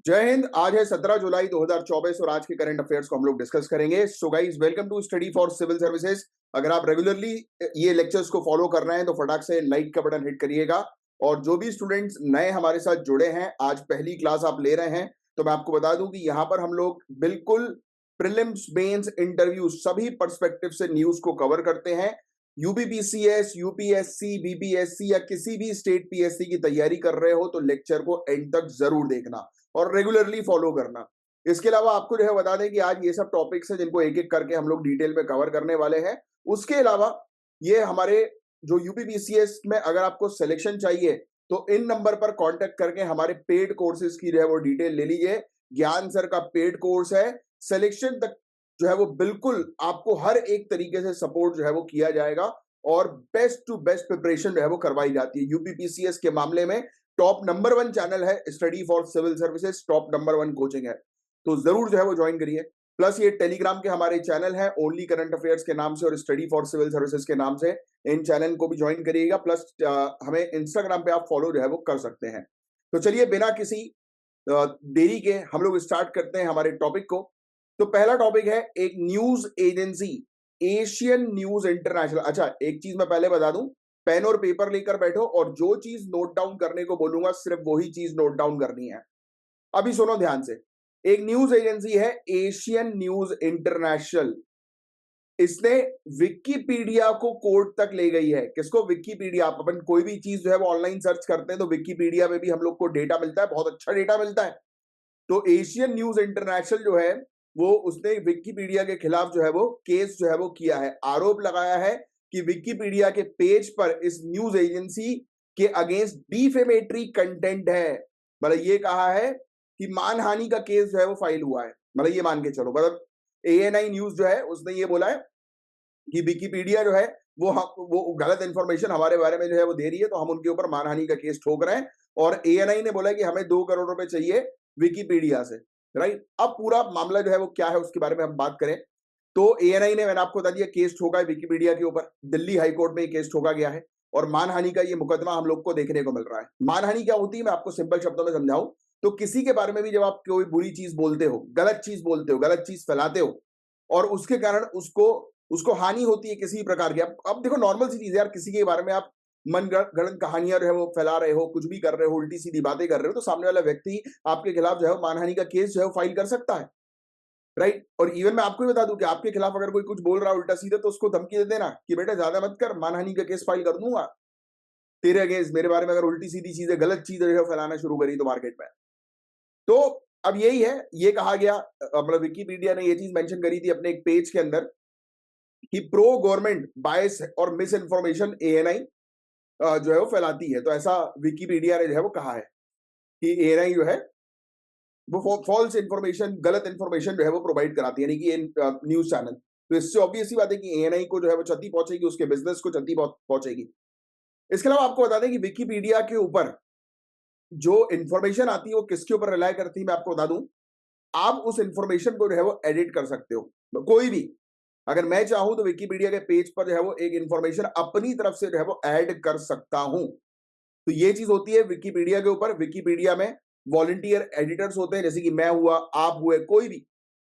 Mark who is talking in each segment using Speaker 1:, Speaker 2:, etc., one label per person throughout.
Speaker 1: जय हिंद। आज है 17 जुलाई 2024 और आज के करंट अफेयर्स को हम लोग डिस्कस करेंगे। So guys, welcome to study for civil services. अगर आप रेगुलरली ये लेक्चर्स को फॉलो कर रहे हैं तो फटाक से लाइक का बटन हिट करिएगा। और जो भी स्टूडेंट्स नए हमारे साथ जुड़े हैं, आज पहली क्लास आप ले रहे हैं, तो मैं आपको बता दूं कि यहाँ पर हम लोग बिल्कुल प्रीलिम्स, मेंस, इंटरव्यू सभी पर्सपेक्टिव से न्यूज को कवर करते हैं। यूपीपीसीएस, यूपीएससी, बीपीएससी या किसी भी स्टेट पीएससी की तैयारी कर रहे हो तो लेक्चर को एंड तक जरूर देखना और रेगुलरली फॉलो करना। इसके अलावा आपको जो है बता दें कि आज ये सब टॉपिक्स हैं जिनको एक एक करके हम लोग डिटेल में कवर करने वाले हैं। उसके अलावा ये हमारे जो यूपीपीसीएस में अगर आपको सिलेक्शन चाहिए तो इन नंबर पर कांटेक्ट करके हमारे पेड कोर्सेज की जो है वो डिटेल ले लीजिए। ज्ञान सर का पेड कोर्स है, सिलेक्शन तक जो है वो बिल्कुल आपको हर एक तरीके से सपोर्ट जो है वो किया जाएगा और बेस्ट टू बेस्ट प्रिपरेशन जो है वो करवाई जाती है। यूपीपीसीएस के मामले में टॉप नंबर 1 चैनल है study for civil services, top number 1 coaching है, तो जरूर जो है वो ज्वाइन करिए। प्लस ये टेलीग्राम के हमारे चैनल है ओनली करंट अफेयर्स के नाम से और स्टडी फॉर सिविल सर्विसेज के नाम से, इन चैनल को भी ज्वाइन करिएगा। प्लस हमें इंस्टाग्राम पे आप फॉलो जो है वो कर सकते हैं। तो चलिए बिना किसी देरी के हम लोग स्टार्ट करते हैं हमारे टॉपिक को। तो पहला टॉपिक है एक news agency, Asian news international. अच्छा, एक चीज मैं पहले बता दूं, पेन और पेपर लेकर बैठो और जो चीज नोट डाउन करने को बोलूंगा सिर्फ वही चीज नोट डाउन करनी है। अभी सुनो ध्यान से। एक न्यूज एजेंसी है एशियन न्यूज इंटरनेशनल, इसने विकिपीडिया को कोर्ट तक ले गई है। किसको? विकिपीडिया। आप अपन कोई भी चीज जो है वो ऑनलाइन सर्च करते हैं तो विकिपीडिया में भी हम लोग को डेटा मिलता है, बहुत अच्छा डेटा मिलता है। तो एशियन न्यूज इंटरनेशनल जो है वो उसने विकिपीडिया के खिलाफ जो है वो केस जो है वो किया है। आरोप लगाया है कि विकिपीडिया के पेज पर इस न्यूज एजेंसी के अगेंस्ट डिफेमेटरी कंटेंट है। मतलब ये कहा है कि मानहानि का केस जो है वो फाइल हुआ है। मतलब ये मान के चलो, मतलब एएनआई न्यूज जो है उसने ये बोला है कि विकिपीडिया जो है वो गलत इंफॉर्मेशन हमारे बारे में जो है वो दे रही है, तो हम उनके ऊपर मानहानि का केस ठोक रहे हैं। और एएनआई ने बोला कि हमें 2 करोड़ रुपए चाहिए विकिपीडिया से। राइट, अब पूरा मामला जो है वो क्या है उसके बारे में हम बात करें तो एएनआई ने, मैंने आपको बता दिया, केस ठोका है विकिपीडिया के ऊपर। दिल्ली हाईकोर्ट में ये केस ठोका गया है और मानहानि का ये मुकदमा हम लोग को देखने को मिल रहा है। मानहानि क्या होती है मैं आपको सिंपल शब्दों में समझाऊं तो किसी के बारे में भी जब आप कोई बुरी चीज बोलते हो, गलत चीज बोलते हो, गलत चीज फैलाते हो और उसके कारण उसको उसको हानि होती है किसी भी प्रकार की। अब देखो, नॉर्मल सी चीज है यार, किसी के बारे में आप मन गढ़ंत कहानियां जो है वो फैला रहे हो, कुछ भी कर रहे हो, उल्टी सीधी बातें कर रहे हो, तो सामने वाला व्यक्ति आपके खिलाफ जो है मानहानि का केस जो है फाइल कर सकता है। राइट, और इवन मैं आपको भी बता दूं कि आपके खिलाफ अगर कोई कुछ बोल रहा है उल्टा सीधा तो उसको धमकी दे देना कि बेटा ज्यादा मत कर, मानहानि का केस फाइल कर दूंगा तेरे अगेंस्ट, मेरे बारे में अगर उल्टी सीधी चीजें, गलत चीजें जो है फैलाना शुरू करी तो मार्केट में। तो अब यही है, ये कहा गया, मतलब विकिपीडिया ने ये चीज मेंशन करी थी अपने एक पेज के अंदर कि प्रो गवर्नमेंट बायस और मिस इन्फॉर्मेशन एएनआई जो है वो फैलाती है। तो ऐसा विकिपीडिया ने जो है वो कहा है कि एएनआई जो है वो फॉल्स इन्फॉर्मेशन, गलत इन्फॉर्मेशन जो है वो प्रोवाइड कराती है, यानी कि न्यूज चैनल। तो इससे ऑब्वियस ही बात है कि एएनआई को जो है वो क्षति पहुंचेगी, उसके बिजनेस को क्षति पहुंचेगी। इसके अलावा आपको बता दें कि विकिपीडिया के ऊपर जो इन्फॉर्मेशन आती है वो किसके ऊपर रिलाय करती है मैं आपको बता दूं। आप उस इन्फॉर्मेशन को जो है वो एडिट कर सकते हो, कोई भी। अगर मैं चाहूं तो विकिपीडिया के पेज पर जो है वो एक इन्फॉर्मेशन अपनी तरफ से जो है वो ऐड कर सकता हूं। तो ये चीज होती है विकिपीडिया के ऊपर। विकिपीडिया में वॉलंटियर एडिटर्स होते हैं, जैसे कि मैं हुआ, आप हुए, कोई भी।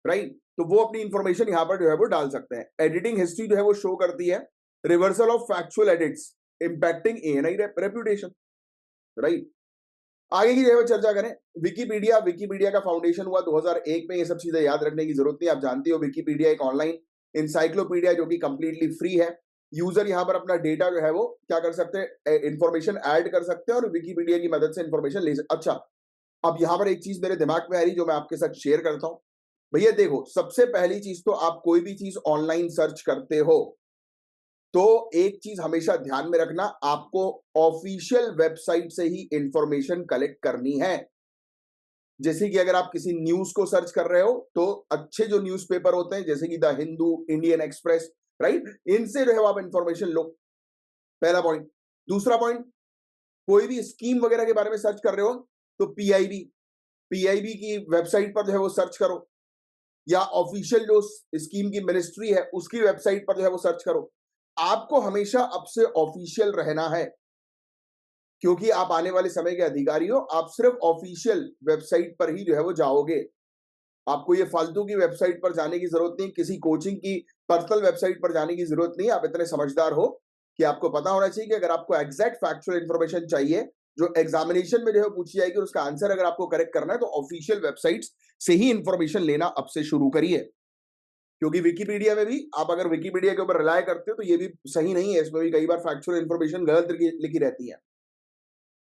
Speaker 1: राइट, तो वो अपनी इंफॉर्मेशन यहां पर जो है वो डाल सकते हैं। एडिटिंग हिस्ट्री जो है वो शो करती है reversal of factual edits impacting ANI reputation. Right, आगे की जो है वो चर्चा करें। विकिपीडिया विकिपीडिया का फाउंडेशन हुआ 2001 में। ये सब चीजें याद रखने की जरूरत नहीं, आप जानती हो विकिपीडिया एक ऑनलाइन इंसाइक्लोपीडिया जो कि कंप्लीटली फ्री है। यूजर यहां पर अपना डेटा जो है वो क्या कर सकते हैं, इंफॉर्मेशन ऐड कर सकते हैं और विकिपीडिया की मदद से इंफॉर्मेशन ले सकते। अच्छा, अब यहां पर एक चीज मेरे दिमाग में आ रही जो मैं आपके साथ शेयर करता हूं। भैया देखो, सबसे पहली चीज तो आप कोई भी चीज ऑनलाइन सर्च करते हो तो एक चीज हमेशा ध्यान में रखना, आपको ऑफिशियल वेबसाइट से ही इंफॉर्मेशन कलेक्ट करनी है। जैसे कि अगर आप किसी न्यूज को सर्च कर रहे हो तो अच्छे जो न्यूज़पेपर होते हैं जैसे कि the Hindu, Indian express, right, इनसे जो है आप इंफॉर्मेशन लो। पहला पॉइंट। दूसरा पॉइंट, कोई भी स्कीम वगैरह के बारे में सर्च कर रहे हो तो पीआईबी पीआईबी की वेबसाइट पर जो है वो सर्च करो, या ऑफिशियल जो स्कीम की मिनिस्ट्री है उसकी वेबसाइट पर जो है वो सर्च करो। आपको हमेशा अब से ऑफिशियल रहना है। क्योंकि आप आने वाले समय के अधिकारी हो, आप सिर्फ ऑफिशियल वेबसाइट पर ही जो है वो जाओगे। आपको ये फालतू की वेबसाइट पर जाने की जरूरत नहीं, किसी कोचिंग की पर्सनल वेबसाइट पर जाने की जरूरत नहीं। आप इतने समझदार हो कि आपको पता होना चाहिए कि अगर आपको एग्जैक्ट फैक्चुअल इन्फॉर्मेशन चाहिए जो एग्जामिनेशन में जो है पूछी जाएगी और उसका आंसर अगर आपको करेक्ट करना है तो ऑफिशियल वेबसाइट्स से ही इंफॉर्मेशन लेना अब से शुरू करिए। क्योंकि विकिपीडिया में भी आप अगर विकिपीडिया के ऊपर रिलाय करते हो तो ये भी सही नहीं है, इसमें भी कई बार फैक्चुअल इन्फॉर्मेशन गलत लिखी रहती है।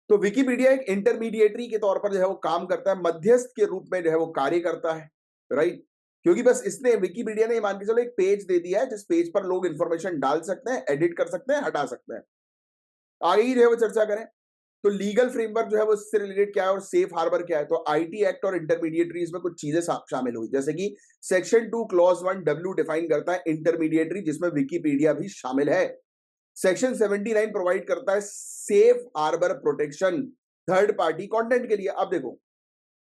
Speaker 1: तो विकिपीडिया एक इंटरमीडिएटरी के तौर पर जो है वो काम करता है, मध्यस्थ के रूप में जो है वो कार्य करता है, राइट। क्योंकि बस इसने विकिपीडिया ने मान के चलो एक पेज दे दिया है जिस पेज पर लोग इंफॉर्मेशन डाल सकते हैं, एडिट कर सकते हैं, हटा सकते हैं। आगे ही जो है वो चर्चा करें तो लीगल फ्रेमवर्क जो है वो इससे रिलेटेड क्या है और सेफ हार्बर क्या है। तो आईटी एक्ट और इंटरमीडिएटरीज में कुछ चीजें शामिल हुई, जैसे कि सेक्शन 2 क्लॉज 1 डब्ल्यू डिफाइन करता है इंटरमीडिएटरी, जिसमें विकिपीडिया भी शामिल है। सेक्शन 79 प्रोवाइड करता है safe harbour protection third party content के लिए। अब देखो,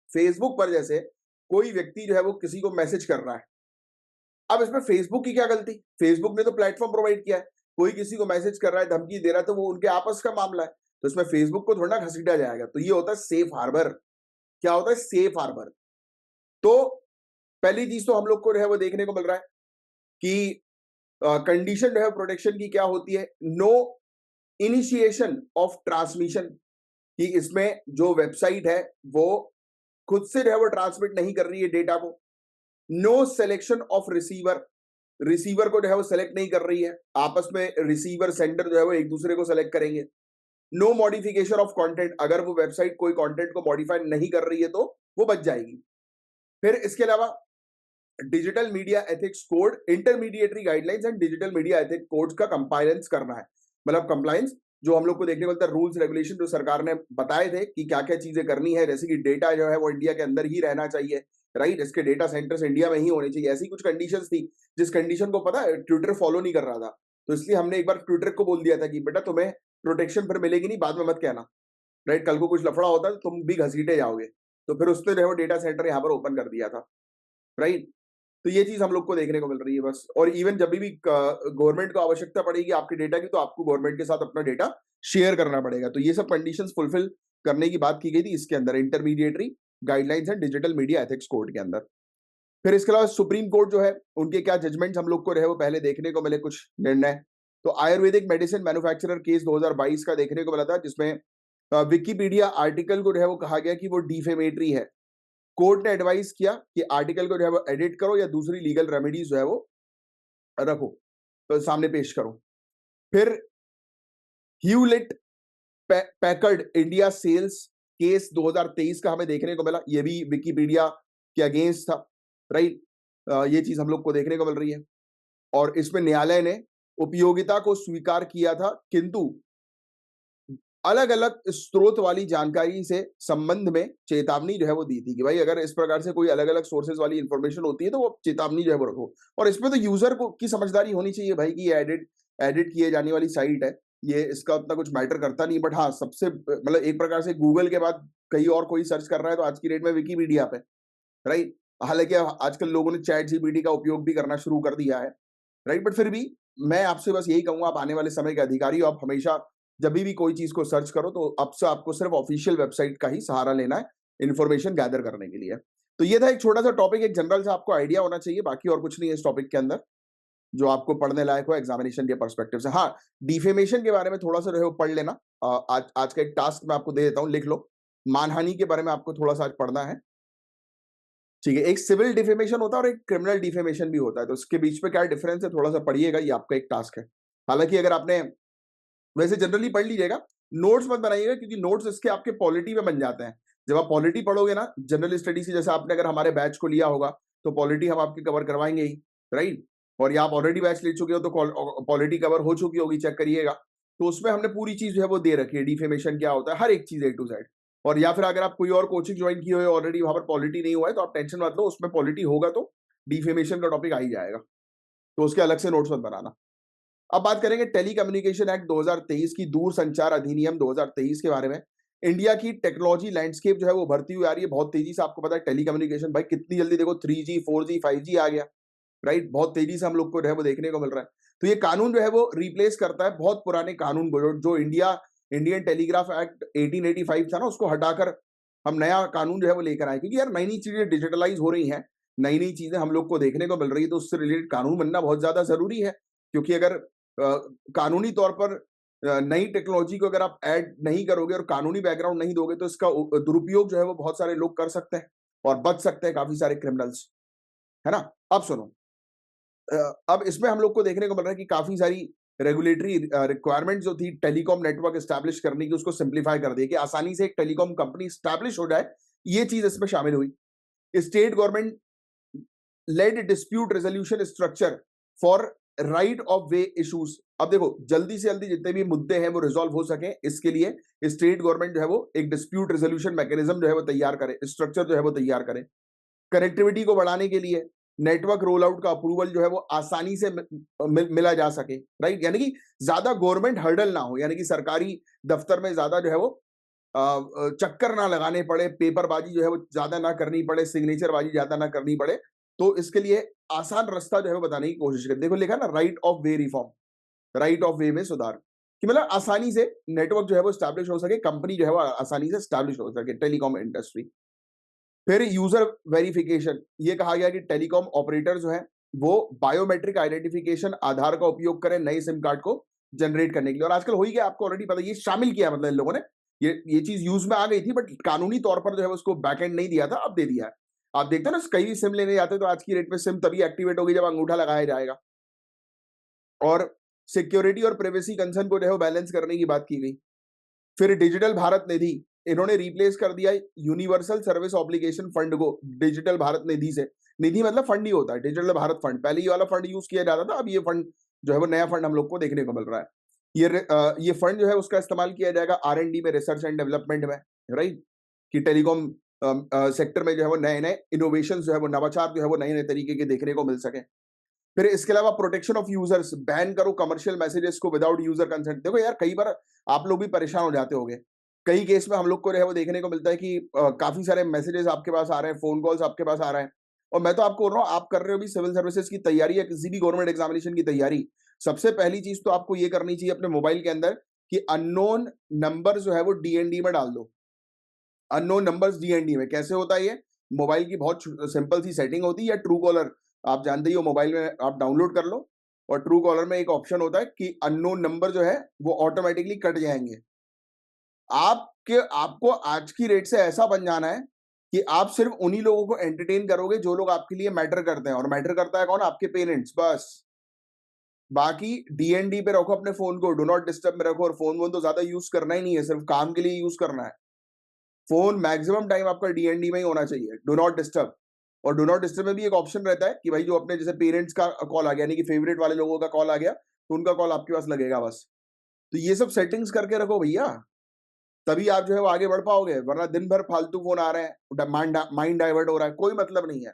Speaker 1: फेसबुक पर जैसे कोई व्यक्ति जो है वो किसी को मैसेज कर रहा है, अब इसमें फेसबुक की क्या गलती? फेसबुक ने तो प्लेटफॉर्म प्रोवाइड किया है, कोई किसी को मैसेज कर रहा है, धमकी दे रहा है, तो वो उनके आपस का मामला है, तो इसमें फेसबुक को थोड़ा ना घसीटा जाएगा। तो ये होता है सेफ हार्बर। क्या होता है? Safe harbour. तो पहली चीज तो हम लोग को जो है वो देखने को मिल रहा है कि कंडीशन जो है प्रोटेक्शन की क्या होती है, नो इनिशिएशन ऑफ ट्रांसमिशन, कि इसमें जो वेबसाइट है वो खुद से जो है वो ट्रांसमिट नहीं कर रही है डेटा को। No selection of receiver, receiver को जो है वो सेलेक्ट नहीं कर रही है, आपस में रिसीवर सेंडर जो है वो एक दूसरे को सेलेक्ट करेंगे। नो मॉडिफिकेशन ऑफ कंटेंट, अगर वो वेबसाइट कोई कंटेंट को मॉडिफाई नहीं कर रही है तो वो बच जाएगी। फिर इसके अलावा digital media ethics code, intermediary guidelines and digital media ethics codes का कंप्लायंस करना है। मतलब कंप्लायंस जो हम लोग को देखने को मिलता है, रूल्स रेगुलेशन जो सरकार ने बताए थे कि क्या क्या चीजें करनी है, जैसे कि डेटा जो है वो इंडिया के अंदर ही रहना चाहिए, राइट, इसके डेटा सेंटर्स इंडिया में ही होने चाहिए। ऐसी कुछ कंडीशंस थी जिस कंडीशन को पता है ट्विटर फॉलो नहीं कर रहा था, तो इसलिए हमने एक बार ट्विटर को बोल दिया था कि बेटा तुम्हें प्रोटेक्शन फिर मिलेगी नहीं, बाद में मत कहना, राइट, कल को कुछ लफड़ा होता है तो तुम भी घसीटे जाओगे। तो फिर उसने जो है वो डेटा सेंटर यहाँ पर ओपन कर दिया था, राइट। तो ये चीज हम लोग को देखने को मिल रही है बस। और इवन जब भी गवर्नमेंट को आवश्यकता पड़ेगी आपके डेटा की, तो आपको गवर्नमेंट के साथ अपना डेटा शेयर करना पड़ेगा। तो ये सब कंडीशंस फुलफिल करने की बात की गई थी इसके अंदर, intermediary guidelines and digital media ethics code के अंदर। फिर इसके अलावा सुप्रीम कोर्ट जो है उनके क्या जजमेंट्स हम लोग को रहे वो पहले देखने को मिले, कुछ निर्णय। तो आयुर्वेदिक मेडिसिन मैन्युफैक्चरर केस 2022 का देखने को मिला था, जिसमें विकिपीडिया आर्टिकल को जो है वो कहा गया कि वो डिफेमेटरी है। कोर्ट ने एडवाइस किया कि आर्टिकल को जो है वो एडिट करो या दूसरी लीगल रेमेडीज जो है वो रखो, तो सामने पेश करो। फिर Hewlett Packard India sales case 2023 का हमें देखने को मिला, ये भी विकिपीडिया के अगेंस्ट था, राइट। ये चीज हम लोग को देखने को मिल रही है। और इसमें न्यायालय ने उपयोगिता को स्वीकार किया था, किंतु अलग अलग स्रोत वाली जानकारी से संबंध में चेतावनी जो है वो दी थी कि भाई अगर इस प्रकार से कोई अलग अलग सोर्सेज वाली इंफॉर्मेशन होती है तो वो चेतावनी जो है वो रखो। और इसमें तो यूजर को की समझदारी होनी चाहिए भाई कि ये एडिट किए जाने वाली साइट है, ये इसका उतना कुछ मैटर करता नहीं। बट हाँ, सबसे मतलब एक प्रकार से गूगल के बाद कहीं और कोई सर्च कर रहा है तो आज की डेट में विकिपीडिया पे, राइट। हालांकि आजकल लोगों ने चैट जीपीटी का उपयोग भी करना शुरू कर दिया है, राइट। बट फिर भी मैं आपसे बस यही कहूंगा, आप आने वाले समय के अधिकारी हो, आप हमेशा जब भी कोई चीज को सर्च करो तो अब से आपको सिर्फ ऑफिशियल वेबसाइट का ही सहारा लेना है इन्फॉर्मेशन गैदर करने के लिए। तो ये था एक छोटा सा टॉपिक, एक जनरल सा आपको आइडिया होना चाहिए, बाकी और कुछ नहीं है इस टॉपिक के अंदर जो आपको पढ़ने लायक हो एग्जामिनेशन के पर्सपेक्टिव से। हाँ, डिफेमेशन के बारे में थोड़ा सा रहे पढ़ लेना। आज का एक टास्क मैं आपको दे देता हूँ, लिख लो। मानहानि के बारे में आपको थोड़ा सा आज पढ़ना है, ठीक है। एक सिविल डिफेमेशन होता है और एक क्रिमिनल डिफेमेशन भी होता है, तो उसके बीच में क्या डिफरेंस है थोड़ा सा पढ़िएगा, ये आपका एक टास्क है। हालांकि अगर आपने वैसे जनरली पढ़ लीजिएगा, नोट्स मत बनाइएगा, क्योंकि नोट्स इसके आपके पॉलिटी में बन जाते हैं। जब आप पॉलिटी पढ़ोगे ना जनरल स्टडीज की, जैसे आपने अगर हमारे बैच को लिया होगा तो पॉलिटी हम आपकी कवर करवाएंगे ही, राइट। और या आप ऑलरेडी बैच ले चुके हो तो पॉलिटी कवर हो चुकी होगी, चेक करिएगा। तो उसमें हमने पूरी चीज जो है वो दे रखी है, डिफेमेशन क्या होता है, हर एक चीज A to Z। और या फिर अगर आप कोई और कोचिंग ज्वाइन की हो ऑलरेडी, वहां पर पॉलिटी नहीं हुआ है तो आप टेंशन मत लो, उसमें पॉलिटी होगा तो डिफेमेशन का टॉपिक आ ही जाएगा, तो उसके अलग से नोट्स मत बनाना। अब बात करेंगे टेली कम्युनिकेशन एक्ट 2023 की, दूर संचार अधिनियम 2023 के बारे में। इंडिया की टेक्नोलॉजी लैंडस्केप जो है वो बढ़ती हुई आ रही है बहुत तेजी से। आपको पता है टेली कम्युनिकेशन भाई कितनी जल्दी देखो 3G 4G 5G आ गया, राइट। बहुत तेजी से हम लोग को जो है वो देखने को मिल रहा है। तो ये कानून जो है वो रिप्लेस करता है बहुत पुराने कानून को, जो इंडिया इंडियन टेलीग्राफ एक्ट 1885 था ना, उसको हटाकर हम नया कानून जो है वो लेकर आए, क्योंकि यार नई नई चीजें डिजिटलाइज हो रही हैं, नई नई चीजें हम लोग को देखने को मिल रही है, तो उससे रिलेटेड कानून बनना बहुत ज्यादा जरूरी है। क्योंकि अगर कानूनी तौर पर नई टेक्नोलॉजी को अगर आप ऐड नहीं करोगे और कानूनी बैकग्राउंड नहीं दोगे, तो इसका दुरुपयोग जो है वो बहुत सारे लोग कर सकते हैं और बच सकते हैं काफी सारे क्रिमिनल्स, है ना। अब सुनो, अब इसमें हम लोग को देखने को मिल रहा है कि काफी सारी रेगुलेटरी रिक्वायरमेंट जो थी टेलीकॉम नेटवर्क एस्टैब्लिश करने की, उसको सिंप्लीफाई कर दिया कि आसानी से एक टेलीकॉम कंपनी एस्टैब्लिश हो जाए, ये चीज इसमें शामिल हुई। State government led dispute resolution structure for right of way issues. अब देखो, जल्दी से जल्दी जितने भी मुद्दे हैं वो रिजॉल्व हो सके, इसके लिए स्टेट गवर्नमेंट जो है वो एक डिस्प्यूट रेजोल्यूशन मैकेनिज्म जो है वो तैयार करे, स्ट्रक्चर जो है वो तैयार करे। कनेक्टिविटी को बढ़ाने के लिए नेटवर्क रोल आउट का अप्रूवल जो है वो आसानी से मिला जा सके, राइट। यानी कि ज्यादा गवर्नमेंट हर्डल ना हो, यानी कि सरकारी दफ्तर में ज्यादा जो है वो चक्कर ना लगाने पड़े, पेपरबाजी जो है वो ज्यादा ना करनी पड़े, सिग्नेचर बाजी ज्यादा ना करनी पड़े। तो इसके लिए आसान रास्ता जो है वो बताने की कोशिश करें। देखो लिखा ना, right of way reform, right of वे में सुधार, कि मतलब आसानी से नेटवर्क जो है वो स्टैब्लिश हो सके, कंपनी जो है वो आसानी से स्टैब्लिश हो सके, टेलीकॉम इंडस्ट्री। फिर यूजर वेरिफिकेशन, ये कहा गया कि टेलीकॉम ऑपरेटर जो है वो बायोमेट्रिक आइडेंटिफिकेशन आधार का उपयोग करें नए सिम कार्ड को जनरेट करने के लिए। और आजकल हो ही गया, आपको ऑलरेडी पता, ये शामिल किया, मतलब इन लोगों ने ये चीज यूज में आ गई थी, बट कानूनी तौर पर जो है उसको बैकएंड नहीं दिया था, अब दे दिया है। आप देखते हो ना, कई भी सिम लेने जाते हो तो आज की डेट में सिम तभी एक्टिवेट होगी जब अंगूठा लगाया जाएगा। और सिक्योरिटी और प्राइवेसी कंसर्न को जो है बैलेंस करने की बात की गई। फिर डिजिटल भारत निधि, इन्होंने रिप्लेस कर दिया यूनिवर्सल सर्विस ऑब्लिगेशन फंड को डिजिटल भारत निधि से। निधि मतलब फंड ही होता है, डिजिटल भारत फंड, पहले ये वाला फंड यूज किया जाता था, अब ये फंड जो है वो नया फंड हम लोग को देखने को मिल रहा है। ये फंड जो है उसका इस्तेमाल किया जाएगा R&D में, रिसर्च एंड डेवलपमेंट में, राइट। कि टेलीकॉम सेक्टर में जो है वो नए नए इनोवेशन जो है वो नवाचार जो है वो नए नए तरीके के देखने को मिल सके। फिर इसके अलावा प्रोटेक्शन ऑफ यूजर्स, बैन करो कमर्शियल मैसेजेस को विदाउट यूजर कंसेंट। देखो यार, कई बार आप लोग भी परेशान हो जाते होंगे, कई केस में हम लोग को जो है वो देखने को मिलता है कि काफी सारे मैसेजेस आपके पास आ रहे हैं, फोन कॉल्स आपके पास आ रहे हैं। और मैं तो आपको बोल रहा हूँ, आप कर रहे हो भी सिविल सर्विसेज की तैयारी या किसी भी गवर्नमेंट एग्जामिनेशन की तैयारी, सबसे पहली चीज तो आपको ये करनी चाहिए अपने मोबाइल के अंदर कि अननोन नंबर जो है वो DND में डाल दो। अननोन नंबर्स DND में कैसे होता है ये? मोबाइल की बहुत सिंपल सी सेटिंग होती है, या ट्रू कॉलर आप जानते ही हो, मोबाइल में आप डाउनलोड कर लो, और ट्रू कॉलर में एक ऑप्शन होता है कि अननोन नंबर जो है वो ऑटोमेटिकली कट जाएंगे। आपको आज की रेट से ऐसा बन जाना है कि आप सिर्फ उन्हीं लोगों को एंटरटेन करोगे जो लोग आपके लिए मैटर करते हैं, और मैटर करता है कौन? आपके पेरेंट्स, बस। बाकी DND पे रखो अपने फोन को, डू नॉट डिस्टर्ब में रखो, और फोन तो ज्यादा यूज करना ही नहीं है, सिर्फ काम के लिए यूज करना है। फोन मैक्सिमम टाइम आपका DND में ही होना चाहिए, डू नॉट डिस्टर्ब। और डू नॉट डिस्टर्ब में भी एक ऑप्शन रहता है कि भाई जो अपने जैसे पेरेंट्स का कॉल आ गया, यानी कि फेवरेट वाले लोगों का कॉल आ गया, तो उनका कॉल आपके पास लगेगा बस। तो ये सब सेटिंग्स करके रखो भैया, तभी आप जो है वो आगे बढ़ पाओगे, वरना दिन भर फालतू फोन आ रहे हैं, माइंड डाइवर्ट हो रहा है, कोई मतलब नहीं है।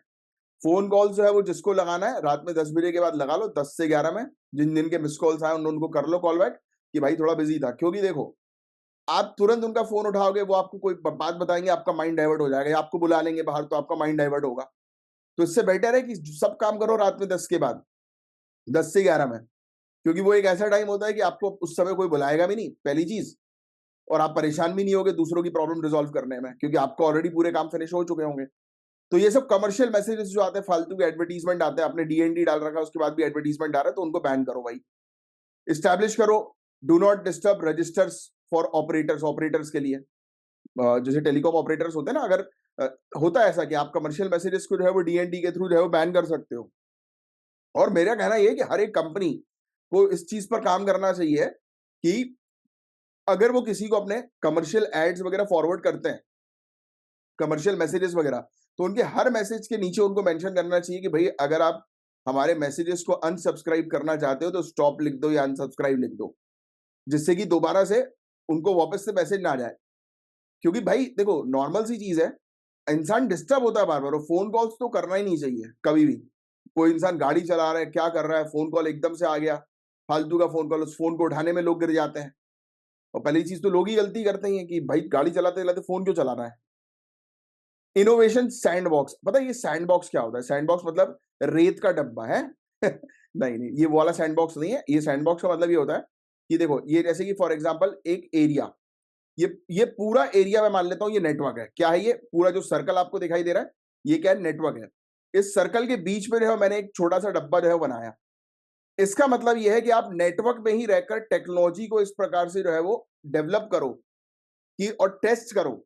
Speaker 1: फोन कॉल जो है वो जिसको लगाना है रात में 10 बजे के बाद लगा लो, 10 से 11 में, जिन जिन के मिस कॉल्स आए उनको कर लो कॉल बैक कि भाई थोड़ा बिजी था। क्योंकि देखो, आप तुरंत उनका फोन उठाओगे, वो आपको कोई बात बताएंगे, आपका माइंड डाइवर्ट हो जाएगा, या आपको बुला लेंगे बाहर तो आपका माइंड डाइवर्ट होगा। तो इससे बेटर है कि सब काम करो रात में 10 के बाद, 10 से 11 में, क्योंकि वो एक ऐसा टाइम होता है कि आपको उस समय कोई बुलाएगा भी नहीं, पहली चीज, और आप परेशान भी नहीं होगे दूसरों की प्रॉब्लम रिजॉल्व करने में, क्योंकि आपको ऑलरेडी पूरे काम फिनिश हो चुके होंगे। तो ये सब कमर्शियल मैसेजेस जो आते हैं, फालतू के एडवर्टीजमेंट आते हैं, आपने DND डाल रखा है उसके बाद भी एडवर्टीजमेंट आ रहा है, तो उनको बैन करो भाई। इस्टेब्लिश करो do not disturb registers for operators, operators के लिए, जैसे टेलीकॉम ऑपरेटर्स होते हैं ना, अगर होता है ऐसा कि आप कमर्शियल मैसेजेस को जो है वो DND के थ्रू जो है वो बैन कर सकते हो। और मेरा कहना ये है कि हर एक कंपनी को इस चीज पर काम करना चाहिए कि अगर वो किसी को अपने कमर्शियल एड्स वगैरह फॉरवर्ड करते हैं, कमर्शियल मैसेजेस वगैरह, तो उनके हर मैसेज के नीचे उनको मेंशन करना चाहिए कि भाई अगर आप हमारे मैसेजेस को अनसब्सक्राइब करना चाहते हो तो स्टॉप लिख दो या अनसब्सक्राइब लिख दो, जिससे कि दोबारा से उनको वापस से मैसेज ना जाए। क्योंकि भाई देखो, नॉर्मल सी चीज है, इंसान डिस्टर्ब होता है बार बार, और फोन कॉल्स तो करना ही नहीं चाहिए कभी भी। कोई इंसान गाड़ी चला रहा है, क्या कर रहा है, फोन कॉल एकदम से आ गया, फालतू का फोन कॉल, उस फोन को उठाने में लोग गिर जाते हैं। और पहली चीज तो लोग ही गलती करते हैं कि भाई गाड़ी चलाते चलाते फोन क्यों चला रहा है। इनोवेशन सैंडबॉक्स, पता है ये सैंडबॉक्स क्या होता है? सैंडबॉक्स मतलब रेत का डब्बा है नहीं नहीं, ये वाला सैंडबॉक्स नहीं है। ये सैंडबॉक्स का मतलब ये होता है कि देखो ये जैसे कि फॉर एग्जांपल एक एरिया, ये पूरा एरिया मैं मान लेता हूं ये नेटवर्क है। क्या है ये पूरा जो सर्कल आपको दिखाई दे रहा है, ये क्या है, नेटवर्क है। इस सर्कल के बीच में जो है मैंने एक छोटा सा डब्बा जो है बनाया। इसका मतलब ये है कि आप नेटवर्क में ही रहकर टेक्नोलॉजी को इस प्रकार से जो है वो डेवलप करो कि और टेस्ट करो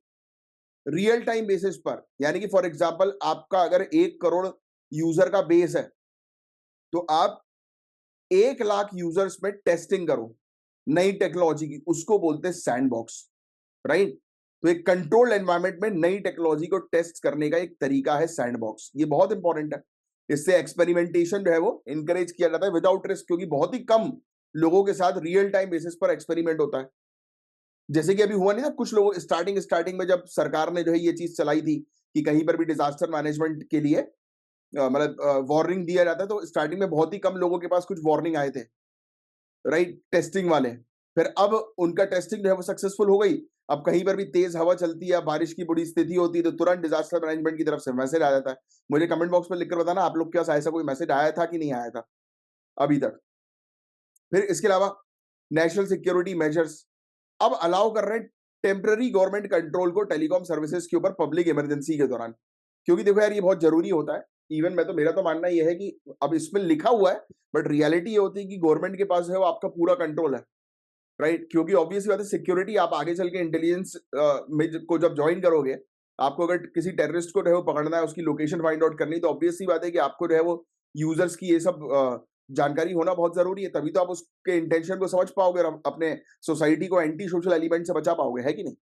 Speaker 1: रियल टाइम बेसिस पर। यानी कि फॉर एग्जांपल आपका अगर 1 करोड़ यूजर का बेस है, तो आप 1 लाख यूजर्स में टेस्टिंग करो नई टेक्नोलॉजी की, उसको बोलते हैं सैंडबॉक्स, राइट। तो एक कंट्रोल्ड एनवायरनमेंट में नई टेक्नोलॉजी को टेस्ट करने का एक तरीका है सैंडबॉक्स। ये बहुत इंपॉर्टेंट है। इससे एक्सपेरिमेंटेशन जो है वो इंकरेज किया जाता है विदाउट रिस्क, क्योंकि बहुत ही कम लोगों के साथ रियल टाइम बेसिस पर एक्सपेरिमेंट होता है। जैसे कि अभी हुआ नहीं था, कुछ लोग स्टार्टिंग स्टार्टिंग में जब सरकार ने जो है ये चीज चलाई थी कि कहीं पर भी डिजास्टर मैनेजमेंट के लिए मतलब वार्निंग दिया जाता है, तो स्टार्टिंग में बहुत ही कम लोगों के पास कुछ वार्निंग आए थे, राइट, टेस्टिंग वाले। फिर अब उनका टेस्टिंग जो है वो सक्सेसफुल हो गई। अब कहीं पर भी तेज हवा चलती है, बारिश की बुरी स्थिति होती है, तो तुरंत डिजास्टर मैनेजमेंट की तरफ से मैसेज आ जाता है। मुझे कमेंट बॉक्स में लिखकर बताना आप लोग के पास ऐसा कोई मैसेज आया था कि नहीं आया था अभी तक। फिर इसके अलावा नेशनल सिक्योरिटी मेजर्स अब अलाउ कर रहे हैं टेम्पररी गवर्नमेंट कंट्रोल को टेलीकॉम सर्विसेज के ऊपर पब्लिक इमरजेंसी के दौरान। क्योंकि देखो यार ये बहुत जरूरी होता है। इवन मेरा तो मानना यह है कि अब इसमें लिखा हुआ है, बट रियलिटी ये होती है कि गवर्नमेंट के पास है वो आपका पूरा कंट्रोल है, राइट। क्योंकि ऑब्वियस बात है सिक्योरिटी आप आगे चल के इंटेलिजेंस में को जब ज्वाइन करोगे, आपको अगर किसी टेररिस्ट को जो है वो पकड़ना है, उसकी लोकेशन फाइंड आउट करनी, तो ऑब्वियस सी बात है कि आपको जो है वो यूजर्स की ये सब जानकारी होना बहुत जरूरी है। तभी तो आप उसके इंटेंशन को समझ पाओगे और अपने सोसाइटी को एंटी सोशल एलिमेंट से बचा पाओगे, है कि नहीं।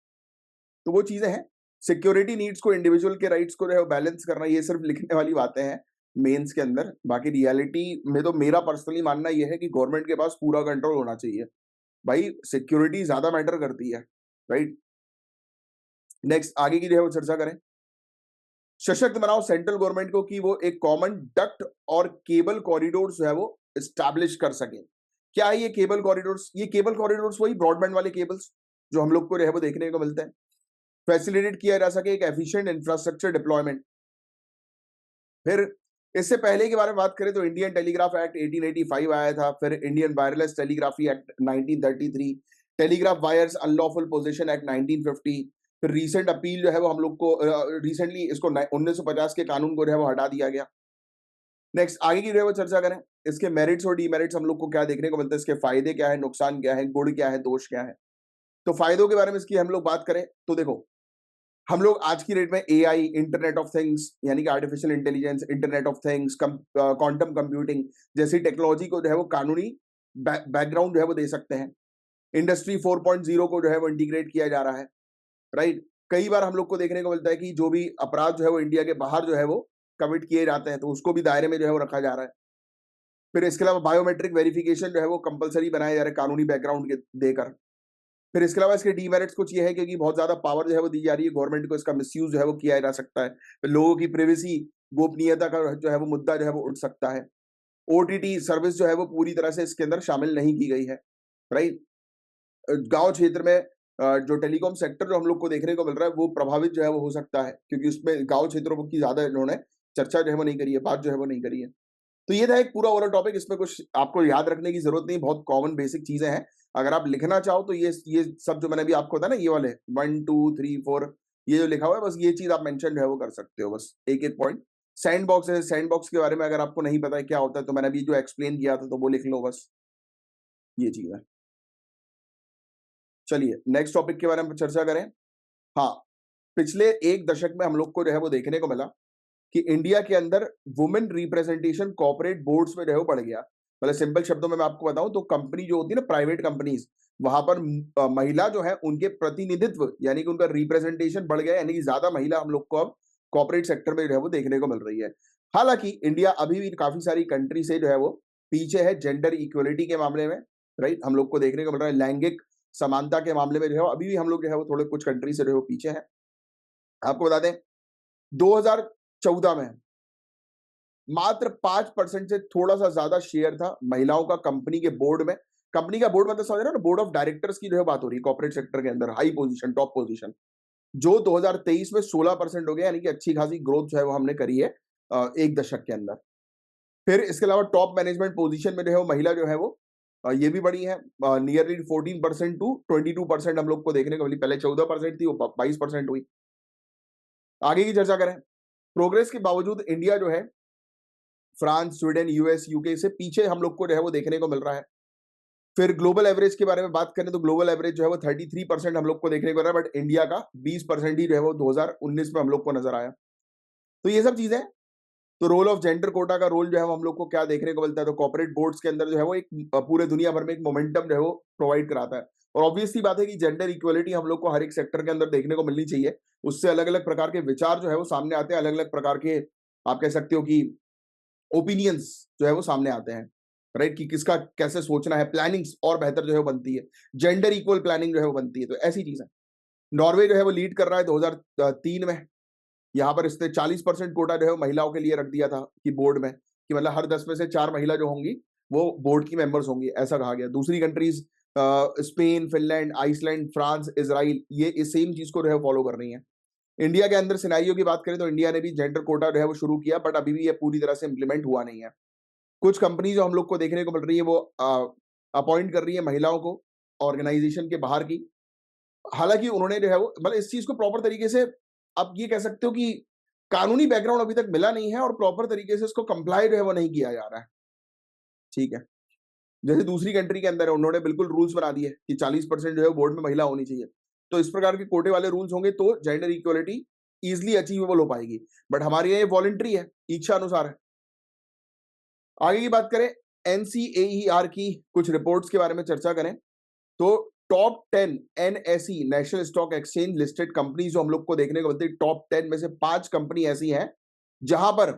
Speaker 1: तो वो चीजें हैं। सिक्योरिटी नीड्स को, इंडिविजुअल के राइट्स को जो है बैलेंस करना, ये सिर्फ लिखने वाली बातें हैं मेंस के अंदर। बाकी रियलिटी में तो मेरा पर्सनली मानना यह है कि गवर्नमेंट के पास पूरा कंट्रोल होना चाहिए। भाई सिक्योरिटी ज्यादा मैटर करती है, राइट। नेक्स्ट आगे की जो है वो चर्चा करें। सशक्त बनाओ सेंट्रल गवर्नमेंट को कि वो एक कॉमन डक्ट और केबल कॉरिडोर जो है वो स्टैब्लिश कर सके। क्या है ये केबल कॉरिडोर्स? ये केबल कॉरिडोर्स वही ब्रॉडबैंड वाले केबल्स जो हम लोग को जो है वो देखने को मिलते हैं। फैसिलिटेट किया जा सके एक एफिशिएंट इंफ्रास्ट्रक्चर डिप्लॉयमेंट। फिर इससे पहले के बारे में बात करें तो इंडियन टेलीग्राफ एक्ट 1885 आया था। फिर Indian wireless telegraphy act 1933, telegraph wires unlawful position act 1950। फिर रीसेंट अपील जो है वो हम लोग को रिसेंटली इसको 1950 के कानून को जो है वो हटा दिया गया। नेक्स्ट आगे की जो है वो चर्चा करें। इसके मेरिट्स और डीमेरिट्स हम लोग को क्या देखने को मिलता है, इसके फायदे क्या है, नुकसान क्या है, गुण क्या है, दोष क्या है। तो फायदों के बारे में इसकी हम लोग बात करें तो देखो, हम लोग आज की डेट में एआई, इंटरनेट ऑफ थिंग्स यानी कि artificial intelligence, internet of things, quantum computing जैसी टेक्नोलॉजी को जो है वो कानूनी बैकग्राउंड जो है वो दे सकते हैं। इंडस्ट्री 4.0 को जो है वो इंटीग्रेट किया जा रहा है, राइट। कई बार हम लोग को देखने को मिलता है कि जो भी अपराध जो है वो इंडिया के बाहर जो है वो कमिट किए जाते हैं, तो उसको भी दायरे में जो है वो रखा जा रहा है। फिर इसके अलावा बायोमेट्रिक वेरिफिकेशन जो है वो कंपलसरी बनाए जा रहे हैं कानूनी बैकग्राउंड के देकर। फिर इसके अलावा इसके डीमेरिट्स कुछ ये है क्योंकि बहुत ज्यादा पावर जो है वो दी जा रही है गवर्नमेंट को, इसका मिसयूज जो है वो किया जा सकता है। फिर लोगों की प्राइवेसी, गोपनीयता का जो है वो मुद्दा जो है वो उठ सकता है। ओटीटी सर्विस जो है वो पूरी तरह से इसके अंदर शामिल नहीं की गई है, राइट। गांव क्षेत्र में जो टेलीकॉम सेक्टर जो हम लोग को देखने को मिल रहा है वो प्रभावित जो है वो हो सकता है, क्योंकि उसमें गांव क्षेत्रों की ज्यादा इन्होंने चर्चा जो है वो नहीं करी है, बात जो है वो नहीं करी है। तो ये था एक पूरा ओवरऑल टॉपिक। इसमें कुछ आपको याद रखने की जरूरत नहीं, बहुत कॉमन बेसिक चीजें हैं। अगर आप लिखना चाहो तो ये सब जो मैंने अभी आपको बताया ना, ये वाले 1 2 3 4 ये जो लिखा हुआ है, बस ये चीज आप मेंशन जो है वो कर सकते हो, बस एक एक पॉइंट। सैंड बॉक्स है, सैंड बॉक्स के बारे में अगर आपको नहीं पता है क्या होता है, तो मैंने अभी जो एक्सप्लेन किया था तो वो लिख लो, बस ये चीज है। चलिए नेक्स्ट टॉपिक के बारे में चर्चा करें। हाँ, पिछले 1 दशक में हम लोग को जो है वो देखने को मिला कि इंडिया के अंदर वुमेन रिप्रेजेंटेशन कॉर्पोरेट बोर्ड्स में जो है वो बढ़ गया। मतलब सिंपल शब्दों में मैं आपको बताऊं तो कंपनी जो होती है ना, प्राइवेट कंपनीज, वहां पर महिला जो है उनके प्रतिनिधित्व यानी कि उनका रिप्रेजेंटेशन बढ़ गया, यानी कि ज्यादा महिला हम लोग को अब कॉर्पोरेट सेक्टर में जो है वो देखने को मिल रही है। हालांकि इंडिया अभी भी काफी सारी कंट्री से जो है वो पीछे है जेंडर इक्वलिटी के मामले में, राइट। हम लोग को देखने को मिल रहा है लैंगिक समानता के मामले में जो है अभी भी हम लोग जो है वो थोड़े कुछ कंट्री से जो है वो पीछे हैं। आपको बता दें 2014 में मात्र 5% से थोड़ा सा ज्यादा शेयर था महिलाओं का कंपनी के बोर्ड में। कंपनी का बोर्ड मतलब समझ रहे हो ना, बोर्ड ऑफ डायरेक्टर्स की जो है बात हो रही है कॉर्पोरेट सेक्टर के अंदर, हाई पोजीशन, टॉप पोजीशन, जो 2023 में 16% हो गया, यानी कि अच्छी खासी ग्रोथ जो है वो हमने करी है 1 दशक के अंदर। फिर इसके अलावा टॉप मैनेजमेंट पोजीशन में जो है वो महिला जो है वो ये भी बढ़ी है, नियरली 14% टू 22% हम लोग को देखने को मिली। पहले 14% थी, वो 22% हुई। आगे की चर्चा करें, प्रोग्रेस के बावजूद इंडिया जो है फ्रांस, स्वीडन, यूएस, यूके से पीछे हम लोग को जो है वो देखने को मिल रहा है। फिर ग्लोबल एवरेज के बारे में बात करें तो ग्लोबल एवरेज जो है वो 33% हम लोग को देखने को मिल रहा है, बट इंडिया का 20% ही जो है वो 2019 में हम लोग को नजर आया। तो ये सब चीजें, तो रोल ऑफ जेंडर कोटा का रोल जो है वो हम लोग को क्या देखने को मिलता है, तो कॉर्पोरेट बोर्ड्स के अंदर जो है वो एक पूरे दुनिया भर में एक मोमेंटम जो है वो प्रोवाइड कराता है। और ऑब्वियसली बात है कि जेंडर इक्वलिटी हम लोग को हर एक सेक्टर के अंदर देखने को मिलनी चाहिए। उससे अलग अलग प्रकार के विचार जो है वो सामने आते हैं, अलग अलग प्रकार के आप कह सकते हो कि ओपिनियंस जो है वो सामने आते हैं, राइट, कि किसका कैसे सोचना है, प्लानिंग्स और बेहतर जो है वो बनती है, जेंडर इक्वल प्लानिंग जो है वो बनती है। तो ऐसी चीज है। नॉर्वे जो है वो लीड कर रहा है 2003 में। यहाँ पर इसने 40% कोटा जो है महिलाओं के लिए रख दिया था कि बोर्ड में, कि मतलब हर 10 में से 4 महिला जो होंगी वो बोर्ड की मेंबर्स होंगी, ऐसा कहा गया। दूसरी countries Spain, Finland, Iceland, France, Israel, ये इस सेम चीज को जो है फॉलो कर रही है। इंडिया के अंदर सिनेरियो की बात करें तो इंडिया ने भी जेंडर कोटा जो है वो शुरू किया, बट अभी भी ये पूरी तरह से इंप्लीमेंट हुआ नहीं है। कुछ कंपनी जो हम लोग को देखने को मिल रही है वो अपॉइंट कर रही है महिलाओं को ऑर्गेनाइजेशन के बाहर की। हालांकि उन्होंने जो है वो मतलब इस चीज को प्रॉपर तरीके से, आप ये कह सकते हो कि कानूनी बैकग्राउंड अभी तक मिला नहीं है और प्रॉपर तरीके से इसको कंप्लाई जो है वो नहीं किया जा रहा है। ठीक है, जैसे दूसरी कंट्री के अंदर है, उन्होंने बिल्कुल रूल्स बना दिए कि 40% जो है बोर्ड में महिला होनी चाहिए। तो इस प्रकार के कोटे वाले रूल्स होंगे तो जेंडर इक्वलिटी इजिली अचीवेबल हो पाएगी। बट हमारे यहाँ ये वॉलंटरी है, इच्छा अनुसार है। आगे की बात करें, एनसीएईआर की कुछ रिपोर्ट्स के बारे में चर्चा करें तो top 10 NSE national stock exchange listed company जो हम लोग को देखने को मिलती है, टॉप 10 में से 5 कंपनी ऐसी हैं जहां पर